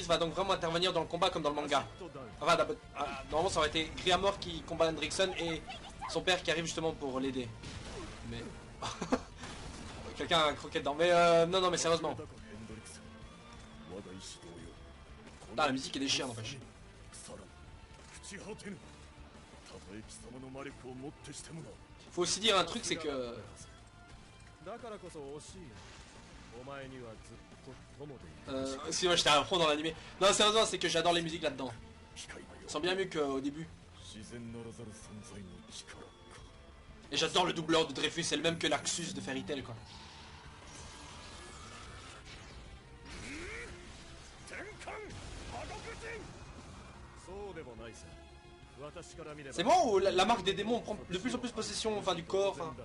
l'actrice va donc vraiment intervenir dans le combat comme dans le manga. Enfin, normalement ça aurait été Griamore qui combat Hendrickson et son père qui arrive justement pour l'aider. Mais... Quelqu'un a croqué dedans. Mais non, mais sérieusement. Ah, la musique est déchirante, n'empêche. Faut aussi dire un truc, c'est que... si moi j'étais à fond dans l'animé. Non, sérieusement, c'est que j'adore les musiques là-dedans. Ils sont bien mieux qu'au début. Et j'adore le doubleur de Dreyfus, c'est le même que l'Axus de Fairy Tail, quoi. C'est bon ou la marque des démons prend de plus en plus possession, enfin, du corps, enfin...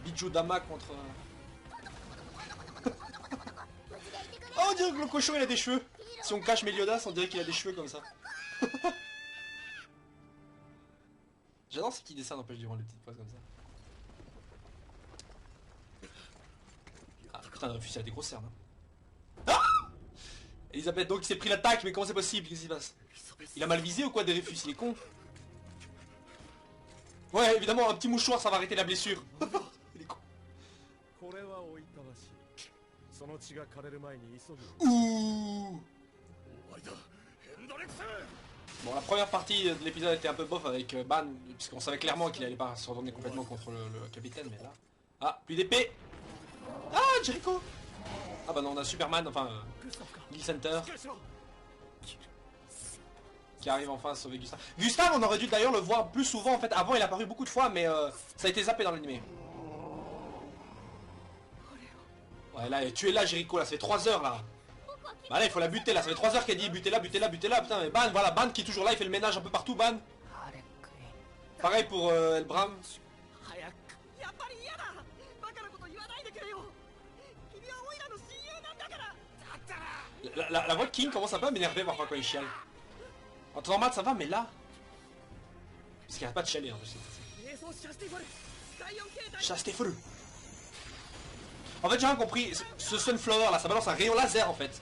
Bijou Dama contre... Oh, on dirait que le cochon il a des cheveux. Si on cache Meliodas, on dirait qu'il a des cheveux comme ça. J'adore ces petits dessins, n'empêche, durant les petites phrases comme ça. Ah putain, Dreyfus a des grosses cernes. Hein. Ah, Elisabeth, donc il s'est pris l'attaque, mais comment c'est possible? Qu'est-ce qui se passe? Il a mal visé ou quoi, Dreyfus? Il est con. Ouais, évidemment, un petit mouchoir, ça va arrêter la blessure. Il est con. Ouh. Bon, la première partie de l'épisode était un peu bof avec Ban, puisqu'on savait clairement qu'il allait pas se retourner complètement contre le capitaine, mais là... Ah, plus d'épée. Ah, Jericho. Ah bah non, on a Superman, enfin... Gil Center. Qui arrive enfin à sauver Gustave. Gustave, on aurait dû d'ailleurs le voir plus souvent, en fait. Avant, il a apparu beaucoup de fois, mais ça a été zappé dans l'animé. Ouais, là, tu es là, Jericho, là, ça fait 3 heures, là. Bah là, il faut la buter, là, ça fait 3 heures qu'elle dit butez-la, butez-la, butez-la, putain, mais Ban, voilà, Ban qui est toujours là, il fait le ménage un peu partout, Ban. Pareil pour Elbram. La voix de King commence un peu à m'énerver parfois quand il chiale. En temps normal ça va, mais là... Parce qu'il arrête pas de chialer, hein, je sais. Chastéfeu. En fait j'ai rien compris, ce Sunflower là, ça balance un rayon laser en fait.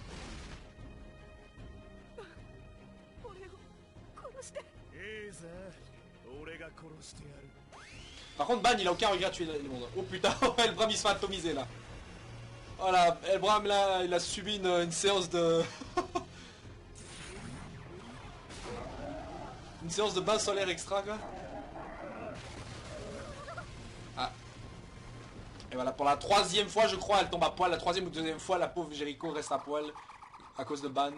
Par contre Ban il a aucun regret à tuer les mondes. Oh putain, Elbram il se fait atomiser là. Voilà, Elbram là, il a subi une séance de... une séance de bain solaire extra quoi. Ah. Et voilà, pour la 3e fois je crois, elle tombe à poil. La 3e ou 2e fois, la pauvre Jericho reste à poil. À cause de Ban.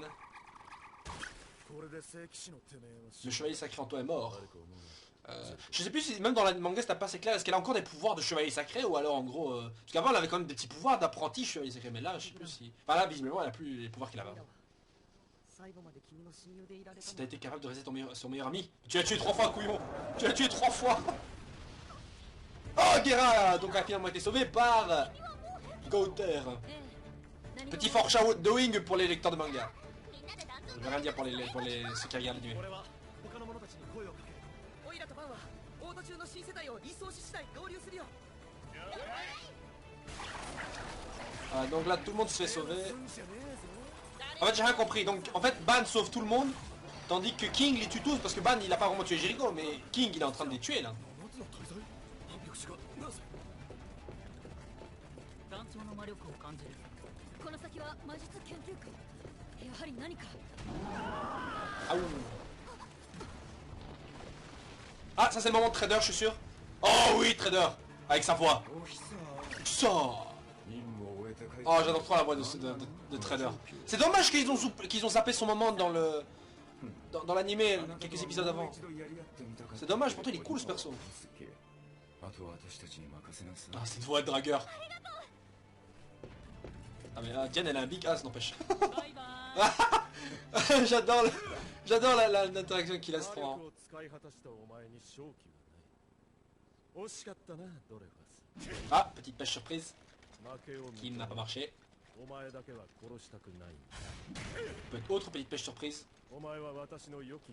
Le chevalier sacré en toi est mort. Je sais plus si même dans la manga c'était pas assez clair. Est-ce qu'elle a encore des pouvoirs de chevalier sacré ou alors en gros... Parce qu'avant elle avait quand même des petits pouvoirs d'apprenti chevalier sacré. Mais là je sais plus si... Enfin là visiblement elle a plus les pouvoirs qu'elle avait avant. Si t'as été capable de rester son meilleur ami. Tu l'as tué 3 fois couillon. Tu l'as tué 3 fois. Oh Guerra donc a finalement été sauvé par... Gauter. Petit foreshadowing pour les lecteurs de manga. Je vais rien dire pour ceux qui regardent l'anime. Ah, donc là tout le monde se fait sauver. En fait j'ai rien compris, donc en fait Ban sauve tout le monde, tandis que King les tue tous parce que Ban il a pas vraiment tué Jericho, mais King il est en train de les tuer là. Ah, ah ça c'est le moment de Trader je suis sûr. Oh oui Trader. Avec sa voix. Ça. Oh j'adore trop la voix de Trader. C'est dommage qu'ils ont zappé son moment dans le... Dans l'animé quelques épisodes avant. C'est dommage, pourtant il est cool ce perso. Ah cette voix de dragueur. Ah mais Diane elle a un big ass n'empêche. J'adore l'interaction qu'il a ce temps. Ah, petite pêche surprise qui n'a pas marché. Autre petite pêche surprise.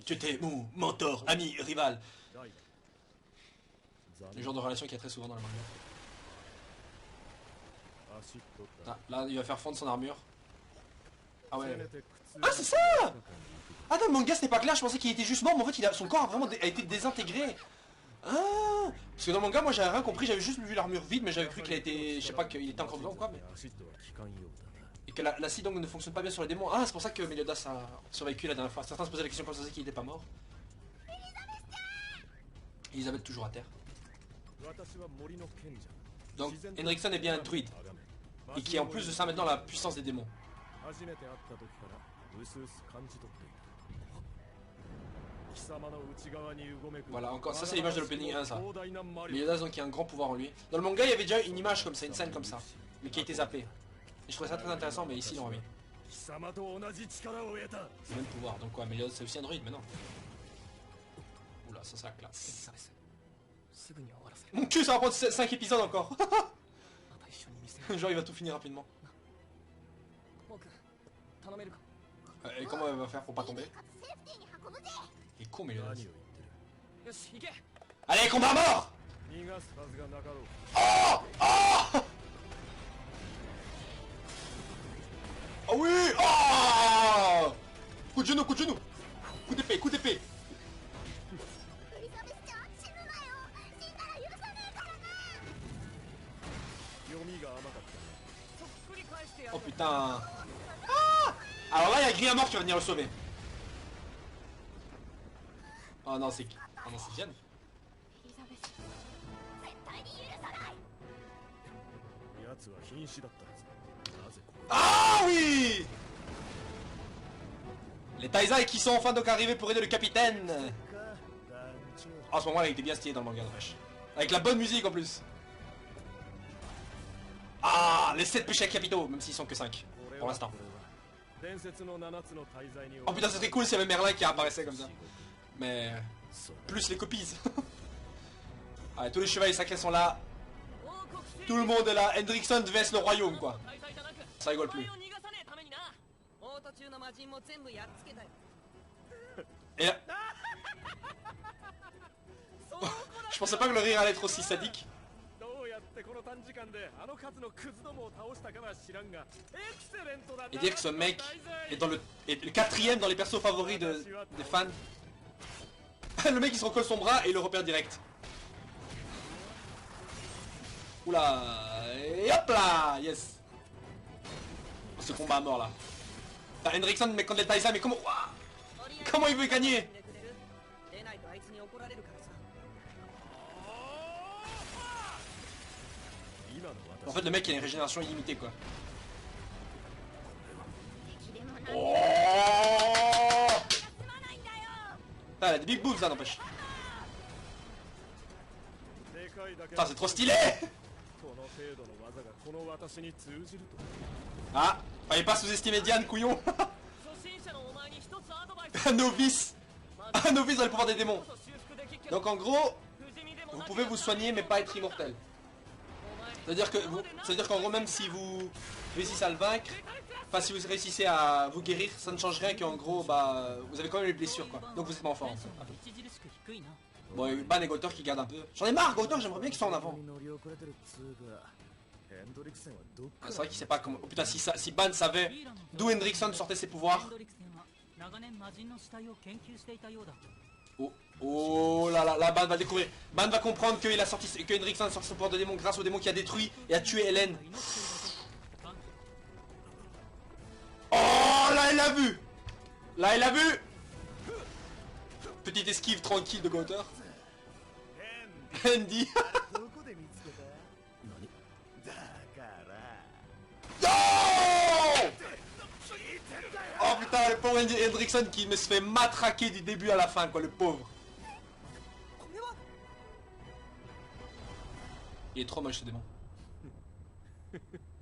Tu étais mon mentor, ami, rival. Le genre de relation qu'il y a très souvent dans le manga. Ah, là il va faire fondre son armure. Ah ouais. Ah c'est ça. Ah non, le manga c'était pas clair, je pensais qu'il était juste mort, mais en fait son corps a vraiment a été désintégré. Ah, parce que dans le manga moi j'avais rien compris, j'avais juste vu l'armure vide, mais j'avais cru qu'il a été, je sais pas, qu'il était encore dedans ou quoi, mais... Et que l'acide donc ne fonctionne pas bien sur les démons. Ah, c'est pour ça que Meliodas a survécu la dernière fois. Certains se posaient la question quand ça qu'il était pas mort. Elisabeth toujours à terre. Donc Henriksen est bien un druide. Et qui est en plus de ça maintenant la puissance des démons. Voilà, encore, ça c'est l'image de l'opening 1 ça. Meliodas donc qui a un grand pouvoir en lui. Dans le manga il y avait déjà une image comme ça, une scène comme ça. Mais qui a été zappée. Et je trouvais ça très intéressant, mais ici ils l'ont remis. C'est le même pouvoir, donc quoi, Meliodas c'est aussi un druide maintenant. Oula, ça c'est la classe. Mon cul, ça va prendre 5 épisodes encore. Genre il va tout finir rapidement. Et comment elle va faire pour pas tomber? Il est con Meliodas. Allez, combat mort! Oh! Oh! Oh oui! Oh! Coup de genou, coup de genou! Coup d'épée, coup d'épée! Oh putain! Ah! Alors là, il y a Griamor qui va venir le sauver. Oh non, c'est... Oh non, c'est Diane. Ah oui! Les Taizai qui sont enfin donc arrivés pour aider le capitaine. En ce moment là il était bien stylé dans le manga de fraîche. Avec la bonne musique en plus. Ah, les 7 péchés capitaux, même s'ils sont que 5 pour l'instant. Oh putain, ça serait cool s'il y avait Merlin qui apparaissait comme ça. Mais plus les copies. Allez, tous les chevaliers sacrés sont là. Tout le monde est là. Hendrickson vs le royaume quoi. Ça rigole plus. Et là... Je pensais pas que le rire allait être aussi sadique. Et dire que ce mec est dans le 4ème dans les persos favoris des fans. Le mec il se recolle son bras et il le repère direct. Oula. Et hop là. Yes. Ce combat à mort là. Hendrickson mais contre les Taizai, mais comment... Comment il veut gagner? En fait le mec il a une régénération illimitée quoi. Oh, ah, elle a des big boobs ça n'empêche. Putain c'est trop stylé. Ah, fallait pas sous-estimer Diane couillon. Un novice. Un novice dans le pouvoir des démons. Donc en gros, vous pouvez vous soigner mais pas être immortel. C'est-à-dire qu'en gros même si vous réussissez à le vaincre, enfin si vous réussissez à vous guérir, ça ne change rien qu'en gros bah vous avez quand même les blessures quoi. Donc vous êtes pas en forme. Bon, Ban et Gotor qui gardent un peu. J'en ai marre Gotor, j'aimerais bien qu'il soit en avant. Ah, c'est vrai qu'il sait pas comment... Oh putain, si Ban savait d'où Hendrickson sortait ses pouvoirs. Oh, oh là là, là Ban va découvrir. Ban va comprendre que Hendrickson a sorti son pouvoir de démon grâce au démon qui a détruit et a tué Hélène. Oh là il l'a vu. Là il l'a vu. Petite esquive tranquille de Gotor. Andy. Oh putain, le pauvre Hendrickson qui me se fait matraquer du début à la fin quoi, le pauvre. Il est trop moche ce démon.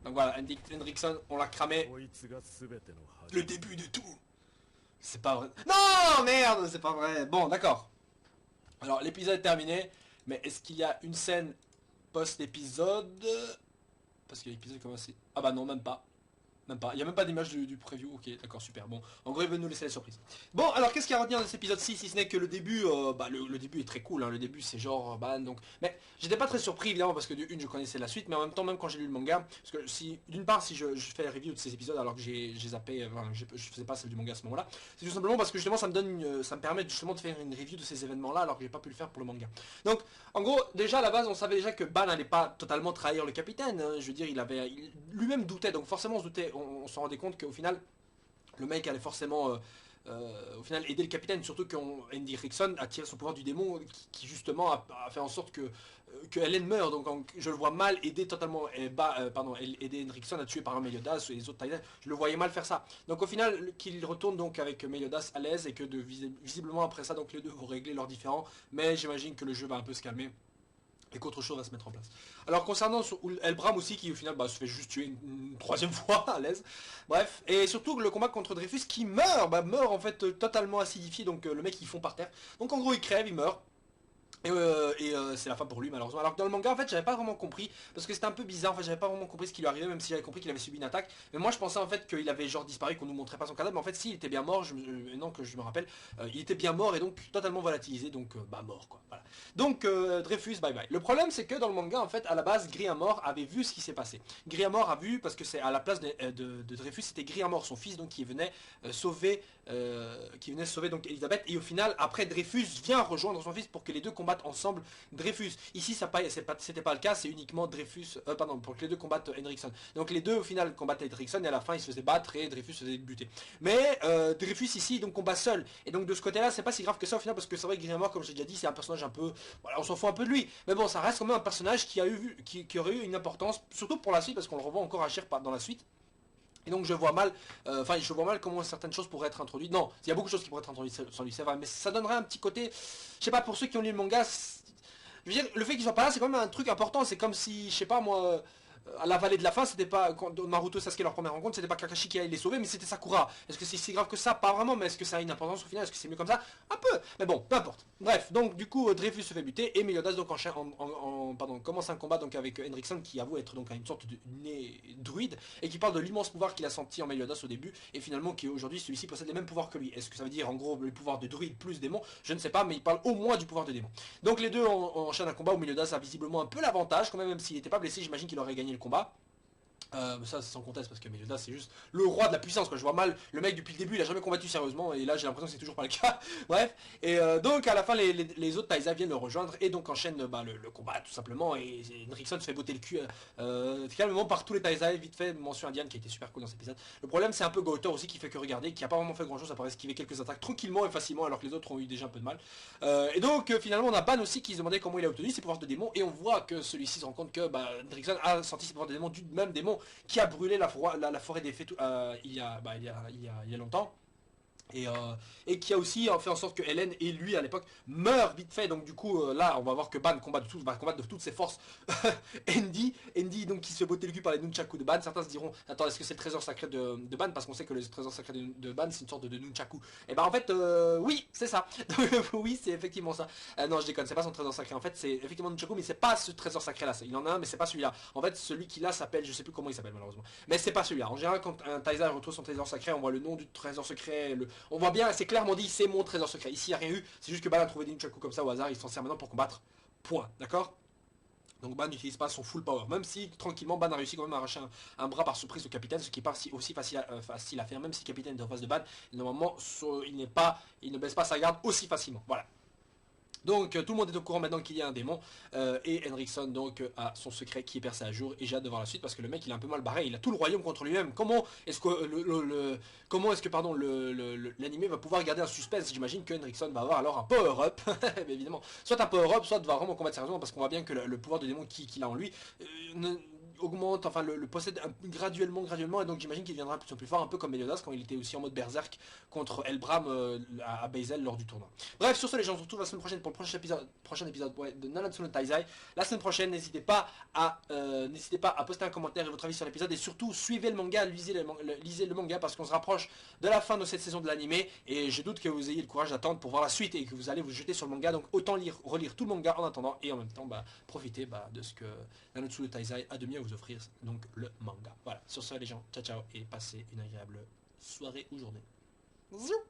Donc voilà, Hendrickson, on l'a cramé. Le début de tout. C'est pas vrai. Non, merde, c'est pas vrai. Bon, d'accord. Alors, l'épisode est terminé. Mais est-ce qu'il y a une scène post-épisode? Parce que l'épisode commence... Ah bah non, même pas. Même pas, il n'y a même pas d'image du preview, ok d'accord super, bon en gros il veut nous laisser la surprise. Bon alors qu'est-ce qu'il y a à retenir dans cet épisode-ci si ce n'est que le début, le début est très cool, hein. Le début c'est genre ban donc, mais j'étais pas très surpris évidemment parce que d'une je connaissais la suite, mais en même temps même quand j'ai lu le manga, parce que si d'une part si je fais la review de ces épisodes alors que j'ai zappé, je faisais pas celle du manga à ce moment là, c'est tout simplement parce que justement ça me permet justement de faire une review de ces événements là alors que j'ai pas pu le faire pour le manga. Donc en gros déjà à la base on savait déjà que Ban n'allait pas totalement trahir le capitaine, hein. Je veux dire il lui-même doutait, donc forcément on se doutait, on se rendait compte qu'au final, le mec allait forcément au final aider le capitaine, surtout quand Andy Rickson a tiré son pouvoir du démon qui justement a fait en sorte que Helen meurt, donc je le vois mal aider totalement aider Rickson à tuer par un Meliodas et les autres Titans, je le voyais mal faire ça. Donc au final qu'il retourne donc avec Meliodas à l'aise et que visiblement après ça donc les deux vont régler leurs différends, mais j'imagine que le jeu va un peu se calmer et qu'autre chose va se mettre en place. Alors concernant Elbram aussi qui au final se fait juste tuer une troisième fois à l'aise. Bref, et surtout le combat contre Dreyfus qui meurt, meurt en fait totalement acidifié, donc le mec il fond par terre. Donc en gros il crève, il meurt. Et c'est la fin pour lui malheureusement. Alors que dans le manga en fait j'avais pas vraiment compris, parce que c'était un peu bizarre, en fait j'avais pas vraiment compris ce qui lui arrivait, même si j'avais compris qu'il avait subi une attaque. Mais moi je pensais en fait qu'il avait genre disparu, qu'on nous montrait pas son cadavre, mais en fait si il était bien mort, maintenant que je me rappelle, il était bien mort et donc totalement volatilisé, donc mort quoi, voilà. Donc Dreyfus bye bye. Le problème c'est que dans le manga en fait à la base Griamor avait vu ce qui s'est passé. Griamor a vu, parce que c'est à la place de Dreyfus, c'était Griamor son fils donc qui venait sauver donc Elisabeth, et au final après Dreyfus vient rejoindre son fils pour que les deux combattent ensemble Dreyfus. Ici c'était pas le cas, c'est uniquement Dreyfus, pour que les deux combattent Henriksen. Donc les deux au final combattent Henriksen et à la fin ils se faisaient battre et Dreyfus se faisait buter. Mais Dreyfus ici donc combat seul, et donc de ce côté là c'est pas si grave que ça au final, parce que c'est vrai que Griamor comme j'ai déjà dit c'est un personnage un peu, voilà on s'en fout un peu de lui, mais bon ça reste quand même un personnage qui aurait eu une importance, surtout pour la suite parce qu'on le revoit encore agir dans la suite. Et donc je vois mal, comment certaines choses pourraient être introduites. Non, il y a beaucoup de choses qui pourraient être introduites sans lui, c'est vrai, mais ça donnerait un petit côté, je sais pas, pour ceux qui ont lu le manga, je veux dire, le fait qu'il soit pas là, c'est quand même un truc important. C'est comme si, je sais pas moi, à la vallée de la fin, c'était pas, quand Naruto et Sasuke leur première rencontre, c'était pas Kakashi qui allait les sauver, mais c'était Sakura. Est-ce que c'est si grave que ça? Pas vraiment, mais est-ce que ça a une importance au final? Est-ce que c'est mieux comme ça? Un peu, mais bon, peu importe. Bref, donc du coup, Dreyfus se fait buter, et Meliodas donc commence un combat donc avec Henriksen qui avoue être donc une sorte de druide, et qui parle de l'immense pouvoir qu'il a senti en Meliodas au début, et finalement qu'aujourd'hui celui-ci possède les mêmes pouvoirs que lui. Est-ce que ça veut dire en gros le pouvoir de druide plus démon? Je ne sais pas, mais il parle au moins du pouvoir de démon. Donc les deux enchaînent un combat où Meliodas a visiblement un peu l'avantage, quand même s'il n'était pas blessé, j'imagine qu'il aurait gagné le combat. Ça c'est sans conteste parce que Meliodas c'est juste le roi de la puissance quoi. Je vois mal le mec depuis le début, il a jamais combattu sérieusement, et là j'ai l'impression que c'est toujours pas le cas. Bref, et donc à la fin les autres Taisa viennent le rejoindre et donc enchaînent le combat tout simplement, et Henriksen se fait botter le cul calmement par tous les Taisa. Vite fait mention indienne qui a été super cool dans cet épisode. Le problème c'est un peu Goto aussi qui fait que regarder, qui a pas vraiment fait grand chose, ça paraît esquiver quelques attaques tranquillement et facilement alors que les autres ont eu déjà un peu de mal. Et donc finalement on a Ban aussi qui se demandait comment il a obtenu ses pouvoirs de démon, et on voit que celui-ci se rend compte que Henriksen a senti ses pouvoirs de démon du même démon qui a brûlé la forêt des fées il y a longtemps. Et qui a aussi fait en sorte que Hélène et lui à l'époque meurent vite fait. Donc du coup là on va voir que Ban va combattre de toutes ses forces Andy donc qui se fait botter le cul par les nunchaku de Ban. Certains se diront attends, est-ce que c'est le trésor sacré de Ban, parce qu'on sait que le trésor sacré de Ban c'est une sorte de nunchaku. Et en fait oui c'est ça. Oui c'est effectivement ça. Non je déconne, c'est pas son trésor sacré, en fait c'est effectivement nunchaku, mais c'est pas ce trésor sacré là. Il en a un mais c'est pas celui-là. En fait celui qui là s'appelle, je sais plus comment il s'appelle malheureusement, mais c'est pas celui-là. En général quand un Taisa retrouve son trésor sacré, on voit le nom du trésor secret, on voit bien, c'est clairement dit, c'est mon trésor secret. Ici, il n'y a rien eu, c'est juste que Ban a trouvé des nunchaku comme ça au hasard, il s'en sert maintenant pour combattre. Point, d'accord? Donc Ban n'utilise pas son full power, même si tranquillement Ban a réussi quand même à arracher un bras par surprise au capitaine, ce qui est pas aussi facile à faire, même si le capitaine est en face de Ban, normalement il ne baisse pas sa garde aussi facilement. Voilà. Donc tout le monde est au courant maintenant qu'il y a un démon, et Henriksen donc a son secret qui est percé à jour, et j'ai hâte de voir la suite parce que le mec il est un peu mal barré, il a tout le royaume contre lui-même. Comment est-ce que l'animé va pouvoir garder un suspense? J'imagine que Henriksen va avoir alors un power-up, évidemment, soit un power-up, soit va vraiment combattre sérieusement, parce qu'on voit bien que le pouvoir de démon qu'il a en lui augmente, enfin le possède graduellement, et donc j'imagine qu'il deviendra de plus en plus fort, un peu comme Meliodas quand il était aussi en mode berserk contre Elbram à Beisel lors du tournoi. Bref, sur ce les gens, on se retrouve la semaine prochaine pour le prochain épisode de Nanatsu no Taizai. La semaine prochaine, n'hésitez pas à poster un commentaire et votre avis sur l'épisode, et surtout suivez le manga, lisez le manga, parce qu'on se rapproche de la fin de cette saison de l'animé, et je doute que vous ayez le courage d'attendre pour voir la suite et que vous allez vous jeter sur le manga, donc autant relire tout le manga en attendant, et en même temps profiter de ce que Nanatsu no Taizai a de mieux à vous vous offrir donc le manga. Voilà, sur ce les gens, ciao ciao et passez une agréable soirée ou journée. Zoup.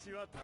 私は